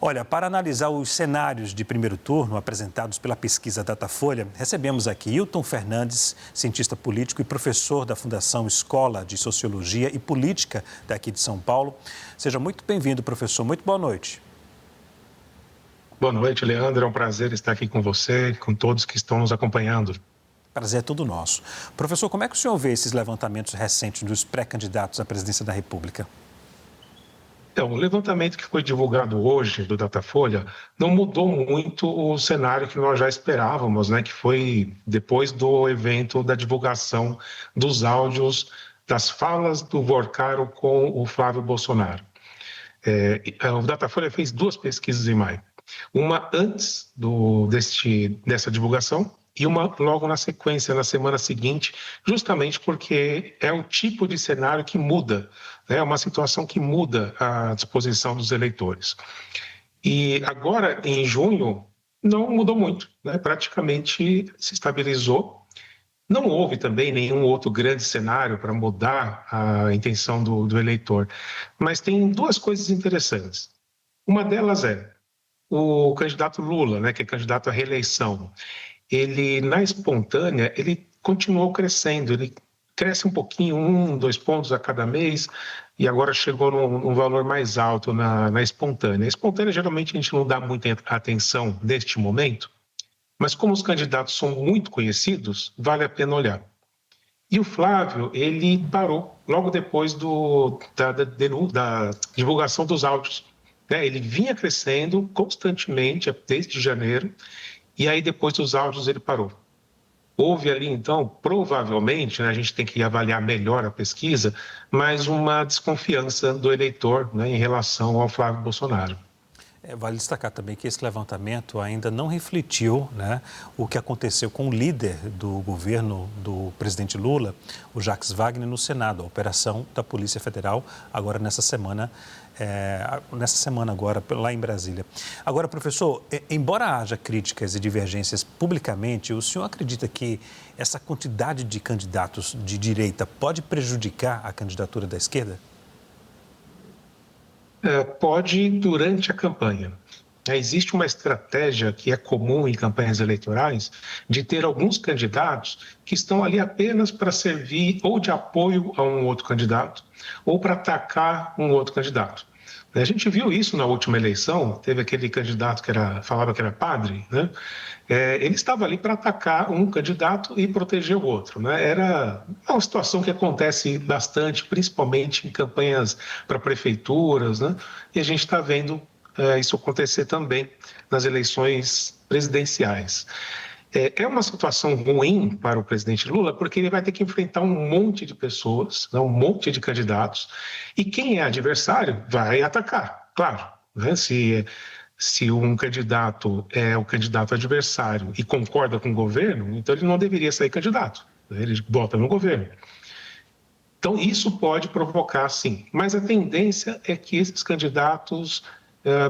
Olha, para analisar os cenários de primeiro turno apresentados pela pesquisa Datafolha, recebemos aqui Hilton Fernandes, cientista político e professor da Fundação Escola de Sociologia e Política daqui de São Paulo. Seja muito bem-vindo, professor. Muito boa noite. Boa noite, Leandro. É um prazer estar aqui com você e com todos que estão nos acompanhando. Prazer é todo nosso. Professor, como é que o senhor vê esses levantamentos recentes dos pré-candidatos à presidência da República? Então, o levantamento que foi divulgado hoje do Datafolha não mudou muito o cenário que nós já esperávamos, né? Que foi depois do evento da divulgação dos áudios das falas do Vorcaro com o Flávio Bolsonaro. O Datafolha fez duas pesquisas em maio. Uma antes dessa divulgação e uma logo na sequência, na semana seguinte, justamente porque é o tipo de cenário que muda, né? É uma situação que muda a disposição dos eleitores. E agora, em junho, não mudou muito, né? Praticamente se estabilizou. Não houve também nenhum outro grande cenário para mudar a intenção do eleitor. Mas tem duas coisas interessantes. Uma delas é o candidato Lula, né, que é candidato à reeleição. Ele, na espontânea, ele continuou crescendo, ele cresce um pouquinho, 2 pontos a cada mês, e agora chegou num valor mais alto na espontânea. A espontânea, geralmente, a gente não dá muita atenção neste momento, mas como os candidatos são muito conhecidos, vale a pena olhar. E o Flávio, ele parou logo depois da divulgação dos áudios. Ele vinha crescendo constantemente desde janeiro, e aí depois dos áudios ele parou. Houve ali, então, provavelmente, né, a gente tem que avaliar melhor a pesquisa, mas uma desconfiança do eleitor, né, em relação ao Flávio Bolsonaro. Vale destacar também que esse levantamento ainda não refletiu, né, o que aconteceu com o líder do governo do presidente Lula, o Jacques Wagner, no Senado, a operação da Polícia Federal, agora nessa semana agora, lá em Brasília. Agora, professor, embora haja críticas e divergências publicamente, o senhor acredita que essa quantidade de candidatos de direita pode prejudicar a candidatura da esquerda? Pode durante a campanha. Existe uma estratégia que é comum em campanhas eleitorais de ter alguns candidatos que estão ali apenas para servir ou de apoio a um outro candidato ou para atacar um outro candidato. A gente viu isso na última eleição, teve aquele candidato que falava que era padre, né? Ele estava ali para atacar um candidato e proteger o outro, né? Era uma situação que acontece bastante, principalmente em campanhas para prefeituras, né? E a gente está vendo isso acontecer também nas eleições presidenciais. É uma situação ruim para o presidente Lula, porque ele vai ter que enfrentar um monte de pessoas, né, um monte de candidatos, e quem é adversário vai atacar, claro. Né? Se um candidato é o candidato adversário e concorda com o governo, então ele não deveria sair candidato, né? Ele vota no governo. Então, isso pode provocar, sim, mas a tendência é que esses candidatos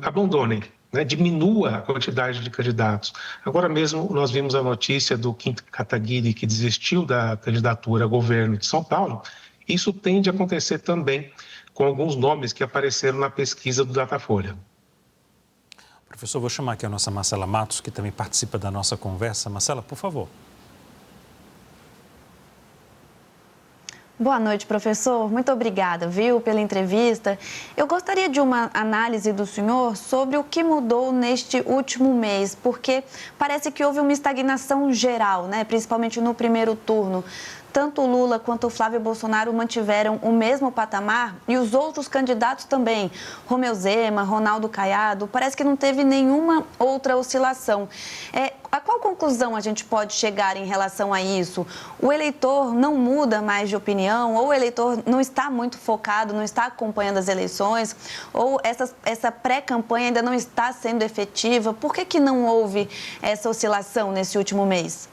abandonem, né, diminua a quantidade de candidatos. Agora mesmo nós vimos a notícia do Kim Kataguiri, que desistiu da candidatura a governo de São Paulo. Isso tende a acontecer também com alguns nomes que apareceram na pesquisa do Datafolha. Professor, vou chamar aqui a nossa Marcela Matos, que também participa da nossa conversa. Marcela, por favor. Boa noite, professor. Muito obrigada, viu, pela entrevista. Eu gostaria de uma análise do senhor sobre o que mudou neste último mês, porque parece que houve uma estagnação geral, né, principalmente no primeiro turno. Tanto o Lula quanto o Flávio Bolsonaro mantiveram o mesmo patamar e os outros candidatos também. Romeu Zema, Ronaldo Caiado, parece que não teve nenhuma outra oscilação. A qual conclusão a gente pode chegar em relação a isso? O eleitor não muda mais de opinião, ou o eleitor não está muito focado, não está acompanhando as eleições, ou essa pré-campanha ainda não está sendo efetiva? Por que não houve essa oscilação nesse último mês?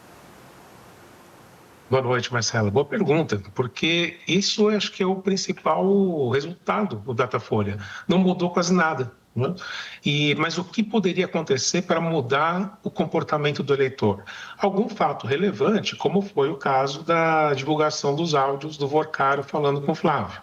Boa noite, Marcela. Boa pergunta, porque isso acho que é o principal resultado do Datafolha. Não mudou quase nada. Né? Mas o que poderia acontecer para mudar o comportamento do eleitor? Algum fato relevante, como foi o caso da divulgação dos áudios do Vorcaro falando com o Flávio.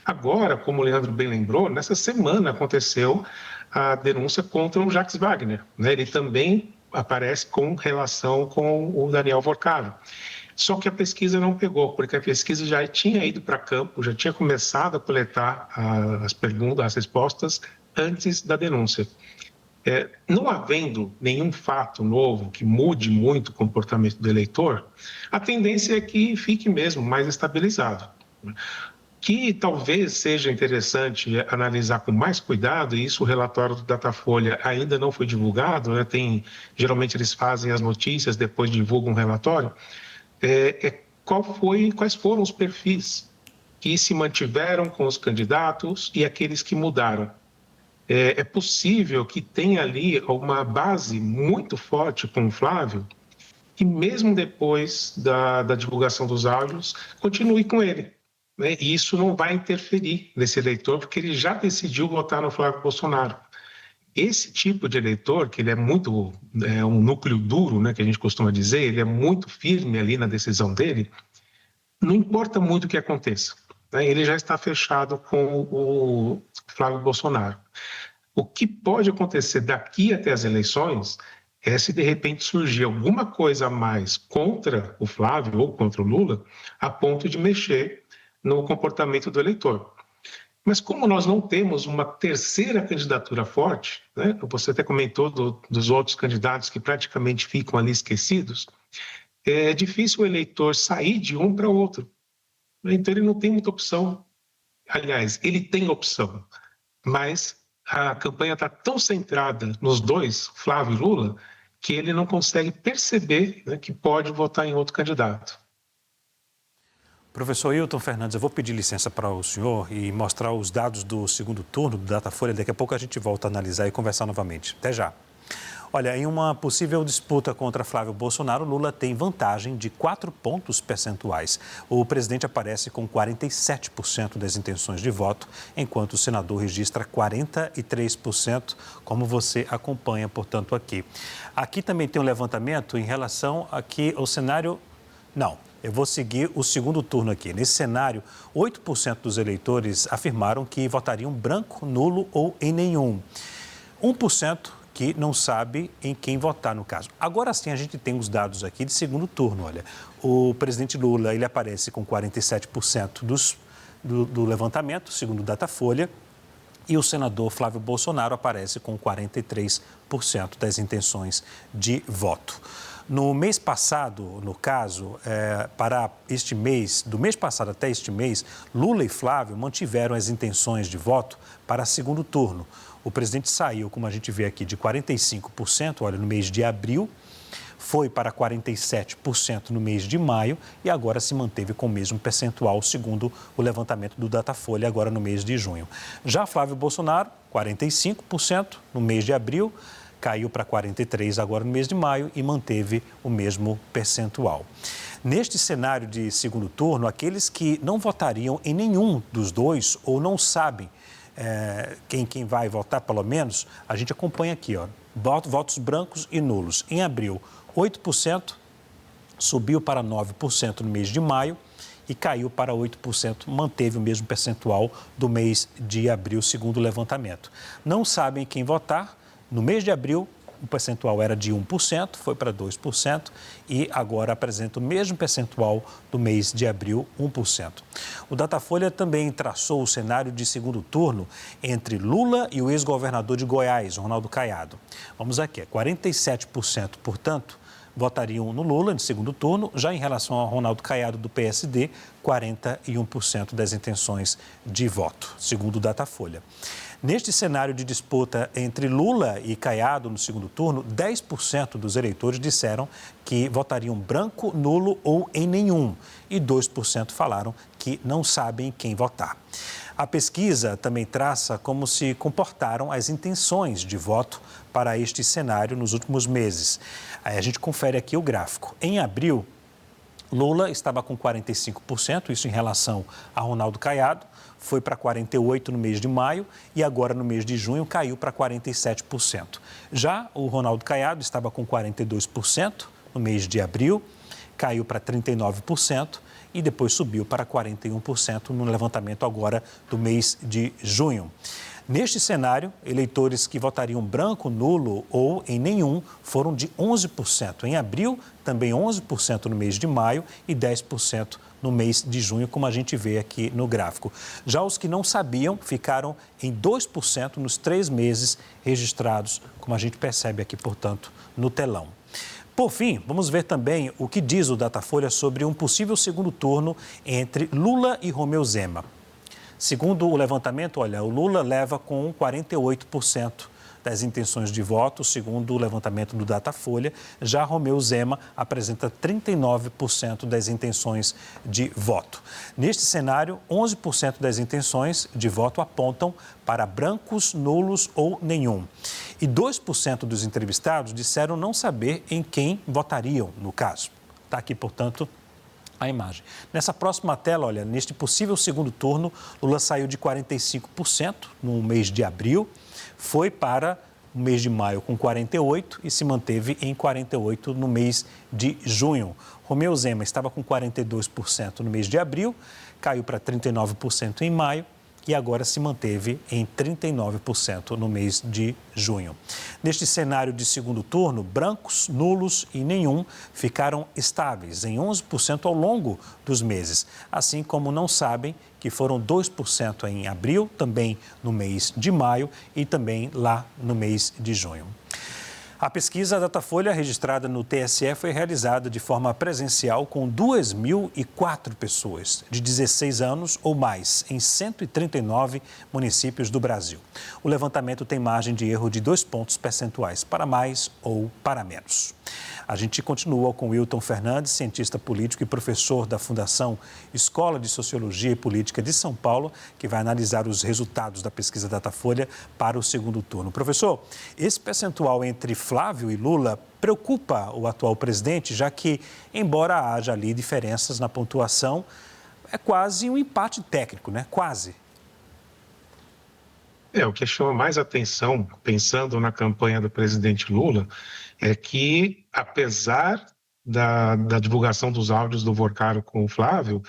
Agora, como o Leandro bem lembrou, nessa semana aconteceu a denúncia contra o Jacques Wagner, né? Ele também aparece com relação com o Daniel Vorcaro. Só que a pesquisa não pegou, porque a pesquisa já tinha ido para campo, já tinha começado a coletar as perguntas, as respostas antes da denúncia. Não havendo nenhum fato novo que mude muito o comportamento do eleitor, a tendência é que fique mesmo mais estabilizado. Que talvez seja interessante analisar com mais cuidado, e isso o relatório do Datafolha ainda não foi divulgado, né? Geralmente eles fazem as notícias, depois divulgam um relatório, quais foram os perfis que se mantiveram com os candidatos e aqueles que mudaram. É possível que tenha ali uma base muito forte com o Flávio, que mesmo depois da divulgação dos áudios, continue com ele, né? E isso não vai interferir nesse eleitor, porque ele já decidiu votar no Flávio Bolsonaro. Esse tipo de eleitor, que ele é um núcleo duro, né, que a gente costuma dizer, ele é muito firme ali na decisão dele, não importa muito o que aconteça, né? Ele já está fechado com o Flávio Bolsonaro. O que pode acontecer daqui até as eleições é se de repente surgir alguma coisa a mais contra o Flávio ou contra o Lula, a ponto de mexer no comportamento do eleitor. Mas como nós não temos uma terceira candidatura forte, né? Você até comentou dos outros candidatos que praticamente ficam ali esquecidos, é difícil o eleitor sair de um para outro. Então ele não tem muita opção. Aliás, ele tem opção, mas a campanha está tão centrada nos dois, Flávio e Lula, que ele não consegue perceber, né, que pode votar em outro candidato. Professor Hilton Fernandes, eu vou pedir licença para o senhor e mostrar os dados do segundo turno do Datafolha. Daqui a pouco a gente volta a analisar e conversar novamente. Até já. Olha, em uma possível disputa contra Flávio Bolsonaro, Lula tem vantagem de 4 pontos percentuais. O presidente aparece com 47% das intenções de voto, enquanto o senador registra 43%, como você acompanha, portanto, aqui. Aqui também tem um levantamento em relação aqui ao cenário... Não, eu vou seguir o segundo turno aqui. Nesse cenário, 8% dos eleitores afirmaram que votariam branco, nulo ou em nenhum. 1% que não sabe em quem votar, no caso. Agora sim, a gente tem os dados aqui de segundo turno, olha. O presidente Lula, ele aparece com 47% do levantamento, segundo o Datafolha, e o senador Flávio Bolsonaro aparece com 43% das intenções de voto. No mês passado, no caso, para este mês, do mês passado até este mês, Lula e Flávio mantiveram as intenções de voto para segundo turno. O presidente saiu, como a gente vê aqui, de 45%, olha, no mês de abril, foi para 47% no mês de maio e agora se manteve com o mesmo percentual, segundo o levantamento do Datafolha, agora no mês de junho. Já Flávio Bolsonaro, 45% no mês de abril, caiu para 43% agora no mês de maio e manteve o mesmo percentual. Neste cenário de segundo turno, aqueles que não votariam em nenhum dos dois ou não sabem quem vai votar, pelo menos, a gente acompanha aqui, ó, votos brancos e nulos. Em abril, 8%, subiu para 9% no mês de maio e caiu para 8%, manteve o mesmo percentual do mês de abril, segundo o levantamento. Não sabem quem votar. No mês de abril, o percentual era de 1%, foi para 2% e agora apresenta o mesmo percentual do mês de abril, 1%. O Datafolha também traçou o cenário de segundo turno entre Lula e o ex-governador de Goiás, Ronaldo Caiado. Vamos aqui, 47%, portanto, votariam no Lula no segundo turno, já em relação ao Ronaldo Caiado do PSD, 41% das intenções de voto, segundo o Datafolha. Neste cenário de disputa entre Lula e Caiado no segundo turno, 10% dos eleitores disseram que votariam branco, nulo ou em nenhum. E 2% falaram que não sabem quem votar. A pesquisa também traça como se comportaram as intenções de voto para este cenário nos últimos meses. Aí a gente confere aqui o gráfico. Em abril, Lula estava com 45%, isso em relação a Ronaldo Caiado. Foi para 48% no mês de maio e agora no mês de junho caiu para 47%. Já o Ronaldo Caiado estava com 42% no mês de abril, caiu para 39% e depois subiu para 41% no levantamento agora do mês de junho. Neste cenário, eleitores que votariam branco, nulo ou em nenhum foram de 11%. Em abril, também 11% no mês de maio e 10% no mês de junho, como a gente vê aqui no gráfico. Já os que não sabiam ficaram em 2% nos 3 meses registrados, como a gente percebe aqui, portanto, no telão. Por fim, vamos ver também o que diz o Datafolha sobre um possível segundo turno entre Lula e Romeu Zema. Segundo o levantamento, olha, o Lula leva com 48% das intenções de voto, segundo o levantamento do Datafolha. Já Romeu Zema apresenta 39% das intenções de voto. Neste cenário, 11% das intenções de voto apontam para brancos, nulos ou nenhum. E 2% dos entrevistados disseram não saber em quem votariam, no caso. Está aqui, portanto, a imagem. Nessa próxima tela, olha, neste possível segundo turno, Lula saiu de 45% no mês de abril, foi para o mês de maio com 48% e se manteve em 48% no mês de junho. Romeu Zema estava com 42% no mês de abril, caiu para 39% em maio e agora se manteve em 39% no mês de junho. Neste cenário de segundo turno, brancos, nulos e nenhum ficaram estáveis em 11% ao longo dos meses, assim como não sabem, que foram 2% em abril, também no mês de maio e também lá no mês de junho. A pesquisa Datafolha, registrada no TSE, foi realizada de forma presencial com 2.004 pessoas de 16 anos ou mais, em 139 municípios do Brasil. O levantamento tem margem de erro de 2 pontos percentuais, para mais ou para menos. A gente continua com Wilton Fernandes, cientista político e professor da Fundação Escola de Sociologia e Política de São Paulo, que vai analisar os resultados da pesquisa Datafolha para o segundo turno. Professor, esse percentual entre Flávio e Lula preocupa o atual presidente, já que, embora haja ali diferenças na pontuação, é quase um empate técnico, né? Quase. O que chama mais atenção, pensando na campanha do presidente Lula, é que, apesar da divulgação dos áudios do Vorcaro com o Flávio,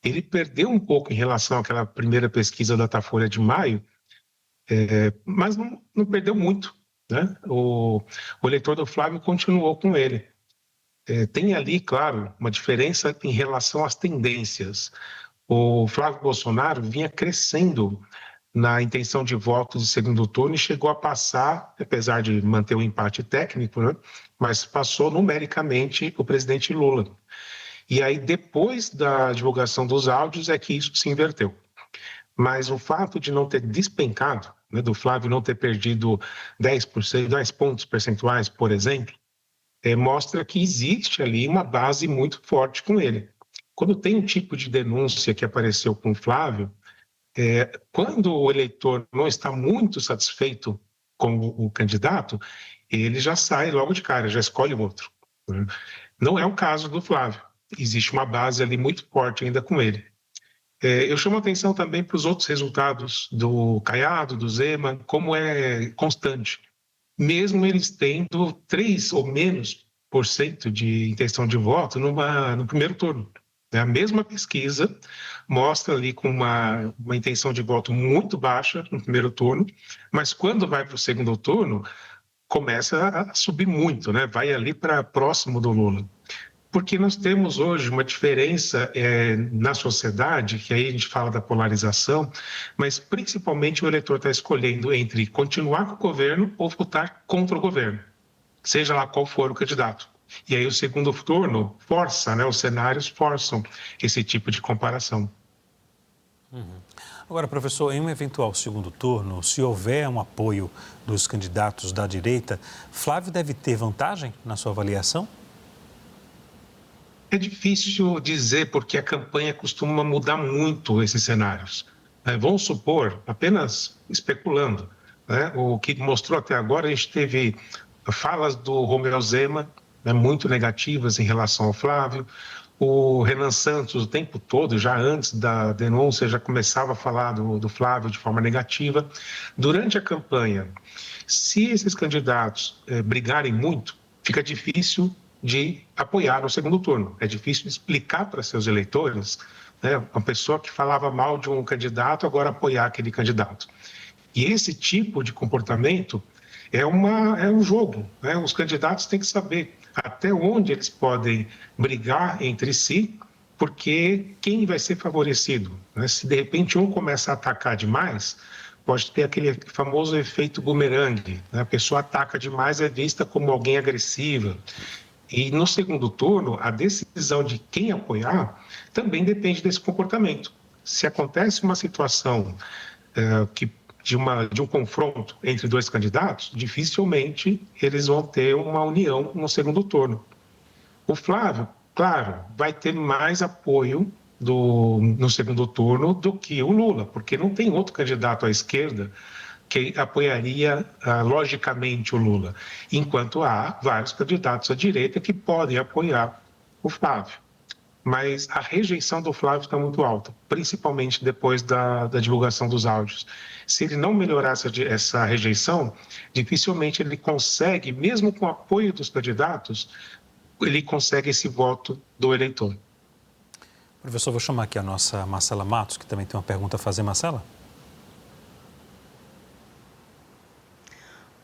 ele perdeu um pouco em relação àquela primeira pesquisa da Datafolha de maio, mas não perdeu muito, né? O eleitor do Flávio continuou com ele. Tem ali, claro, uma diferença em relação às tendências. O Flávio Bolsonaro vinha crescendo na intenção de votos de segundo turno e chegou a passar, apesar de manter o empate técnico, né? Mas passou numericamente o presidente Lula. E aí, depois da divulgação dos áudios, é que isso se inverteu. Mas o fato de não ter despencado, né, do Flávio não ter perdido 10 pontos percentuais, por exemplo, mostra que existe ali uma base muito forte com ele. Quando tem um tipo de denúncia que apareceu com o Flávio, quando o eleitor não está muito satisfeito com o candidato, ele já sai logo de cara, já escolhe o outro. Não é o caso do Flávio. Existe uma base ali muito forte ainda com ele. Eu chamo a atenção também para os outros resultados do Caiado, do Zema, como é constante. Mesmo eles tendo 3 ou menos por cento de intenção de voto no primeiro turno. A mesma pesquisa mostra ali com uma intenção de voto muito baixa no primeiro turno, mas quando vai para o segundo turno, começa a subir muito, né? Vai ali para próximo do Lula. Porque nós temos hoje uma diferença na sociedade, que aí a gente fala da polarização, mas principalmente o eleitor está escolhendo entre continuar com o governo ou votar contra o governo, seja lá qual for o candidato. E aí o segundo turno força, né? Os cenários forçam esse tipo de comparação. Agora, professor, em um eventual segundo turno, se houver um apoio dos candidatos da direita, Flávio deve ter vantagem na sua avaliação? É difícil dizer porque a campanha costuma mudar muito esses cenários. Vamos supor, apenas especulando, né? O que mostrou até agora, a gente teve falas do Romeu Zema, né, muito negativas em relação ao Flávio. O Renan Santos, o tempo todo, já antes da denúncia, já começava a falar do Flávio de forma negativa. Durante a campanha, se esses candidatos brigarem muito, fica difícil de apoiar no segundo turno. É difícil explicar para seus eleitores, né, uma pessoa que falava mal de um candidato, agora apoiar aquele candidato. E esse tipo de comportamento é um jogo, né? Os candidatos têm que saber até onde eles podem brigar entre si, porque quem vai ser favorecido, né? Se de repente um começa a atacar demais, pode ter aquele famoso efeito bumerangue, né? A pessoa ataca demais, é vista como alguém agressiva. E no segundo turno, a decisão de quem apoiar também depende desse comportamento. Se acontece uma situação de um confronto entre dois candidatos, dificilmente eles vão ter uma união no segundo turno. O Flávio, claro, vai ter mais apoio no segundo turno do que o Lula, porque não tem outro candidato à esquerda que apoiaria logicamente o Lula, enquanto há vários candidatos à direita que podem apoiar o Flávio. Mas a rejeição do Flávio está muito alta, principalmente depois da divulgação dos áudios. Se ele não melhorar essa rejeição, dificilmente ele consegue, mesmo com o apoio dos candidatos, ele consegue esse voto do eleitor. Professor, vou chamar aqui a nossa Marcela Matos, que também tem uma pergunta a fazer. Marcela?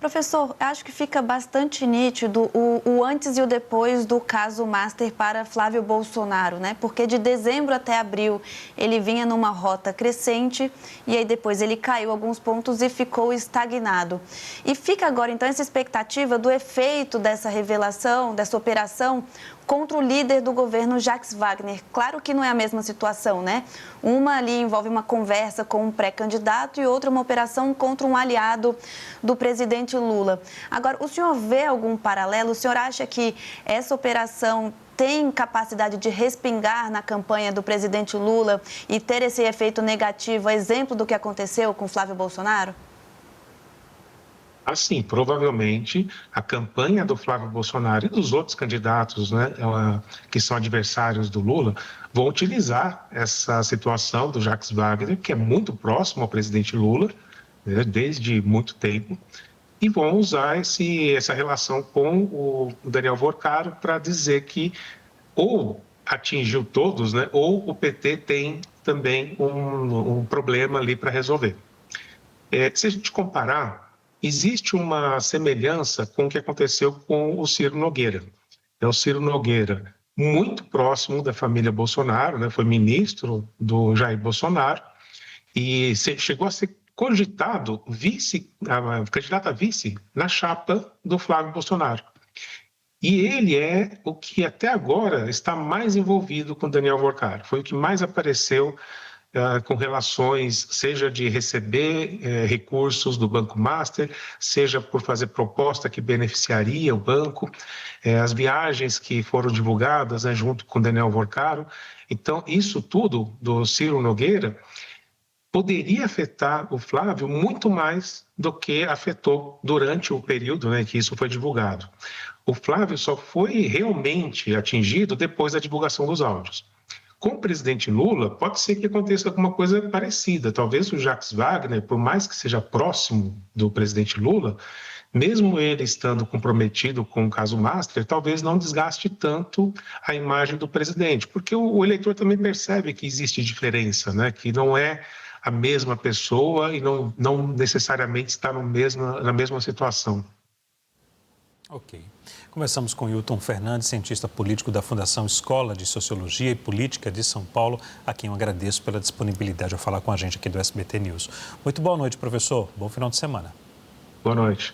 Professor, acho que fica bastante nítido o antes e o depois do caso Master para Flávio Bolsonaro, né? Porque de dezembro até abril ele vinha numa rota crescente e aí depois ele caiu alguns pontos e ficou estagnado. E fica agora então essa expectativa do efeito dessa revelação, dessa operação contra o líder do governo, Jacques Wagner. Claro que não é a mesma situação, né? Uma ali envolve uma conversa com um pré-candidato e outra uma operação contra um aliado do presidente Lula. Agora, o senhor vê algum paralelo? O senhor acha que essa operação tem capacidade de respingar na campanha do presidente Lula e ter esse efeito negativo, exemplo do que aconteceu com Flávio Bolsonaro? Assim, provavelmente a campanha do Flávio Bolsonaro e dos outros candidatos, né, que são adversários do Lula, vão utilizar essa situação do Jacques Wagner, que é muito próximo ao presidente Lula, né, desde muito tempo, e vão usar essa relação com o Daniel Worcaro para dizer que ou atingiu todos, né, ou o PT tem também um problema ali para resolver. Se a gente comparar, existe uma semelhança com o que aconteceu com o Ciro Nogueira. O Ciro Nogueira, muito próximo da família Bolsonaro, né, foi ministro do Jair Bolsonaro e chegou a ser cogitado candidato a vice na chapa do Flávio Bolsonaro. E ele é o que até agora está mais envolvido com Daniel Worcaro, foi o que mais apareceu com relações, seja de receber recursos do Banco Master, seja por fazer proposta que beneficiaria o banco, as viagens que foram divulgadas, né, junto com Daniel Worcaro. Então, isso tudo do Ciro Nogueira poderia afetar o Flávio muito mais do que afetou durante o período, né, que isso foi divulgado. O Flávio só foi realmente atingido depois da divulgação dos áudios. Com o presidente Lula, pode ser que aconteça alguma coisa parecida. Talvez o Jacques Wagner, por mais que seja próximo do presidente Lula, mesmo ele estando comprometido com o caso Master, talvez não desgaste tanto a imagem do presidente, porque o eleitor também percebe que existe diferença, né? Que não é a mesma pessoa e não necessariamente está na mesma situação. Ok. Começamos com Hilton Fernandes, cientista político da Fundação Escola de Sociologia e Política de São Paulo, a quem eu agradeço pela disponibilidade a falar com a gente aqui do SBT News. Muito boa noite, professor. Bom final de semana. Boa noite.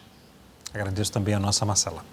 Agradeço também a nossa Marcela.